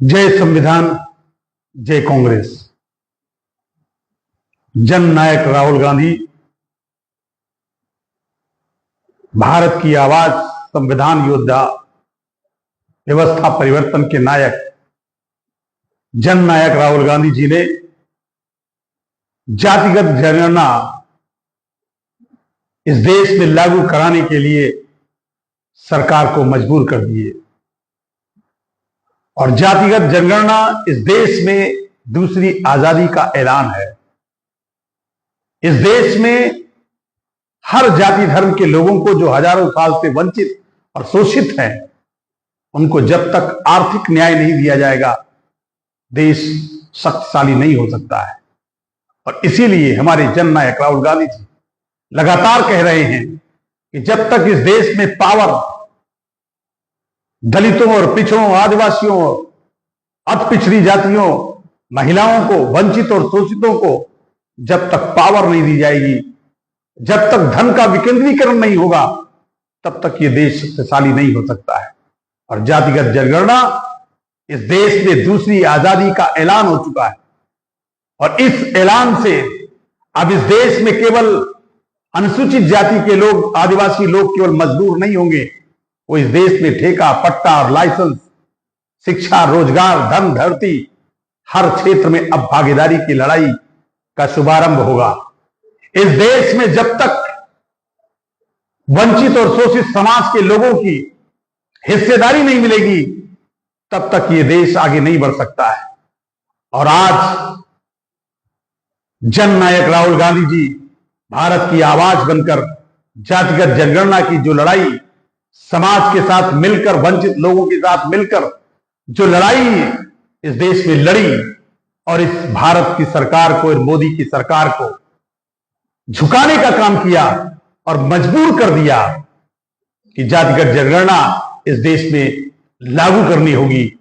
जय संविधान, जय कांग्रेस। जननायक राहुल गांधी भारत की आवाज, संविधान योद्धा, व्यवस्था परिवर्तन के नायक जननायक राहुल गांधी जी ने जातिगत जनगणना इस देश में लागू कराने के लिए सरकार को मजबूर कर दिए और जातिगत जनगणना इस देश में दूसरी आजादी का ऐलान है। इस देश में हर जाति धर्म के लोगों को जो हजारों साल से वंचित और शोषित हैं, उनको जब तक आर्थिक न्याय नहीं दिया जाएगा, देश शक्तिशाली नहीं हो सकता है। और इसीलिए हमारे जननायक राहुल गांधी जी लगातार कह रहे हैं कि जब तक इस देश में पावर दलितों और पिछड़ों, आदिवासियों, अति पिछड़ी जातियों, महिलाओं को, वंचित और शोषितों को जब तक पावर नहीं दी जाएगी, जब तक धन का विकेंद्रीकरण नहीं होगा, तब तक ये देश शक्तिशाली नहीं हो सकता है। और जातिगत जनगणना इस देश में दूसरी आजादी का ऐलान हो चुका है और इस ऐलान से अब इस देश में केवल अनुसूचित जाति के लोग, आदिवासी लोग केवल मजदूर नहीं होंगे, वो इस देश में ठेका, पट्टा और लाइसेंस, शिक्षा, रोजगार, धन, धरती, हर क्षेत्र में अब भागीदारी की लड़ाई का शुभारंभ होगा। इस देश में जब तक वंचित और शोषित समाज के लोगों की हिस्सेदारी नहीं मिलेगी, तब तक ये देश आगे नहीं बढ़ सकता है। और आज जननायक राहुल गांधी जी भारत की आवाज बनकर जातिगत जनगणना की जो लड़ाई समाज के साथ मिलकर, वंचित लोगों के साथ मिलकर जो लड़ाई इस देश में लड़ी और इस भारत की सरकार को, मोदी की सरकार को झुकाने का काम किया और मजबूर कर दिया कि जातिगत जनगणना इस देश में लागू करनी होगी,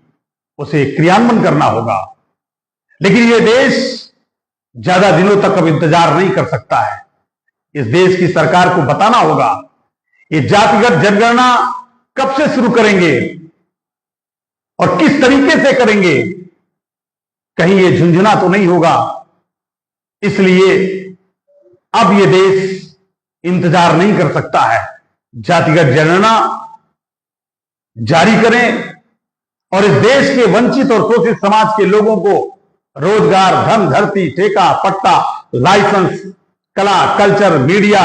उसे क्रियान्वयन करना होगा। लेकिन यह देश ज्यादा दिनों तक अब इंतजार नहीं कर सकता है। इस देश की सरकार को बताना होगा ये जातिगत जनगणना कब से शुरू करेंगे और किस तरीके से करेंगे, कहीं ये झुंझुना तो नहीं होगा। इसलिए अब ये देश इंतजार नहीं कर सकता है। जातिगत जनगणना जारी करें और इस देश के वंचित और शोषित समाज के लोगों को रोजगार, धन, धरती, ठेका, पट्टा, लाइसेंस, कला, कल्चर, मीडिया,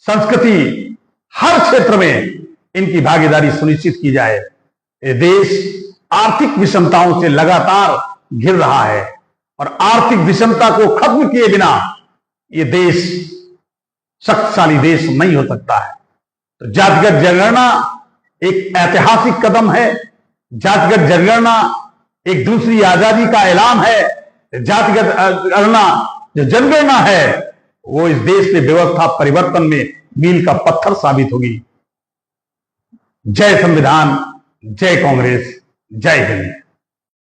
संस्कृति, हर क्षेत्र में इनकी भागीदारी सुनिश्चित की जाए। ये देश आर्थिक विषमताओं से लगातार घिर रहा है और आर्थिक विषमता को खत्म किए बिना ये देश शक्तिशाली देश नहीं हो सकता है। तो जातिगत जनगणना एक ऐतिहासिक कदम है। जातिगत जनगणना एक दूसरी आजादी का ऐलान है। जातिगत जनगणना है वो इस देश में व्यवस्था परिवर्तन में मील का पत्थर साबित होगी। जय संविधान, जय कांग्रेस, जय हिंद।